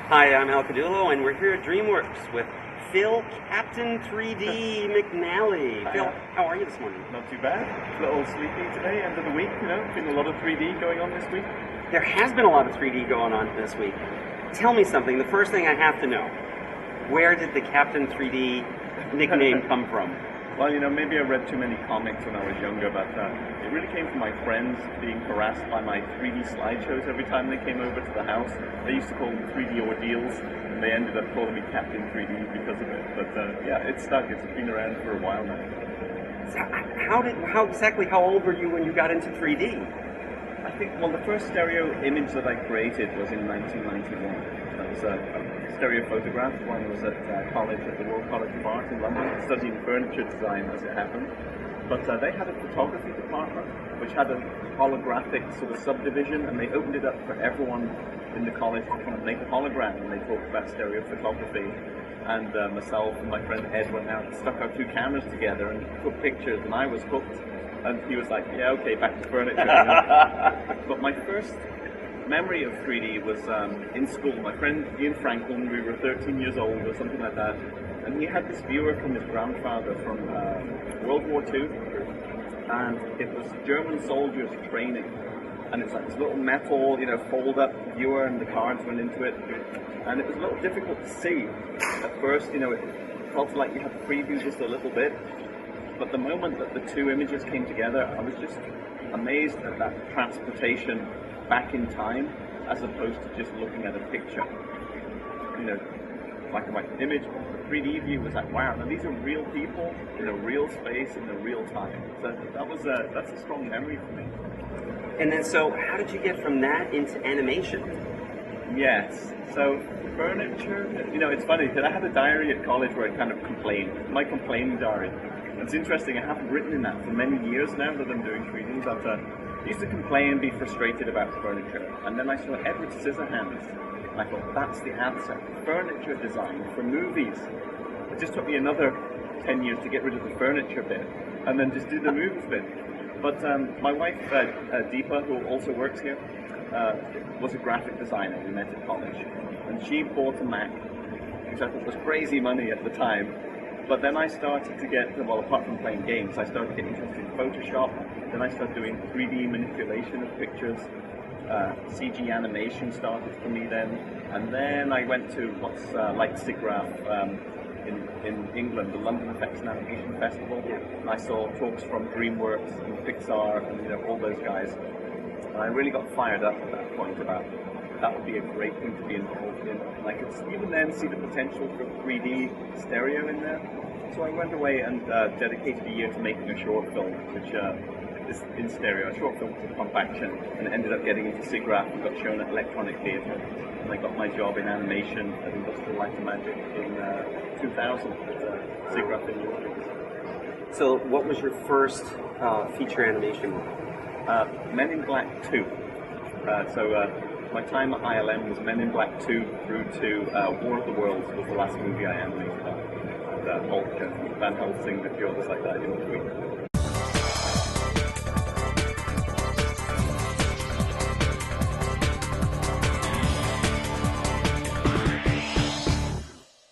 Hi, I'm Caudullo, and we're here at DreamWorks with Phil Captain 3D McNally. Phil, how are you this morning? Not too bad. A little sleepy today, end of the week, Been a lot of 3D going on this week. There has been a lot of 3D going on this week. Tell me something, the first thing I have to know. Where did the Captain 3D nickname come from? Well, maybe I read too many comics when I was younger, but it really came from my friends being harassed by my 3D slideshows every time they came over to the house. They used to call them 3D ordeals, and they ended up calling me Captain 3D because of it. But yeah, it's stuck. It's been around for a while now. So how old were you when you got into 3D? I think, well, the first stereo image that I created was in 1991. That was a stereo photograph when I was at college, at the Royal College of Art in London, studying furniture design as it happened. But they had a photography department which had a holographic sort of subdivision, and they opened it up for everyone in the college to kind of make a hologram, and they talked about stereo photography. And myself and my friend Ed went out and stuck our two cameras together and took pictures, and I was hooked. And he was like, yeah, okay, back to furniture. But my first memory of 3D was in school. My friend Ian Franklin, we were 13 years old or something like that, and he had this viewer from his grandfather from World War II, and it was German soldiers training. And it's like this little metal, fold-up viewer, and the cards went into it. And it was a little difficult to see. At first, it felt like you had to preview just a little bit. But the moment that the two images came together, I was just amazed at that transportation back in time, as opposed to just looking at a picture. Black and white image, the 3D view was like, wow, now these are real people in a real space in a real time. So that's a strong memory for me. And then, so how did you get from that into animation? Yes. So furniture, it's funny because I had a diary at college where I kind of complained. My complaining diary. It's interesting, I haven't written in that for many years now that I'm doing 3D, but I used to complain and be frustrated about furniture. And then I saw Edward Scissorshand, and I thought, that's the answer. Furniture design for movies. It just took me another 10 years to get rid of the furniture bit, and then just do the movies bit. But my wife, Deepa, who also works here, was a graphic designer we met at college. And she bought a Mac, which I thought was crazy money at the time. But then I started to get, well, apart from playing games, I started getting interested in Photoshop. Then I started doing 3D manipulation of pictures. CG animation started for me then. And then I went to what's like SIGGRAPH in England, the London Effects and Animation Festival. And I saw talks from DreamWorks and Pixar and all those guys. And I really got fired up at that point about that would be a great thing to be involved in. And I could even then see the potential for 3D stereo in there. So I went away and dedicated a year to making a short film, which is in stereo. A short film was a pump action, and ended up getting into SIGGRAPH and got shown at Electronic Theatre. And I got my job in animation at Industrial Light and Magic in 2000 at SIGGRAPH in New Orleans. So what was your first feature animation movie? Men in Black 2. My time at ILM was Men in Black 2 through to War of the Worlds was the last movie I animated on. And Hulk and Van Helsing and a few others like that in between.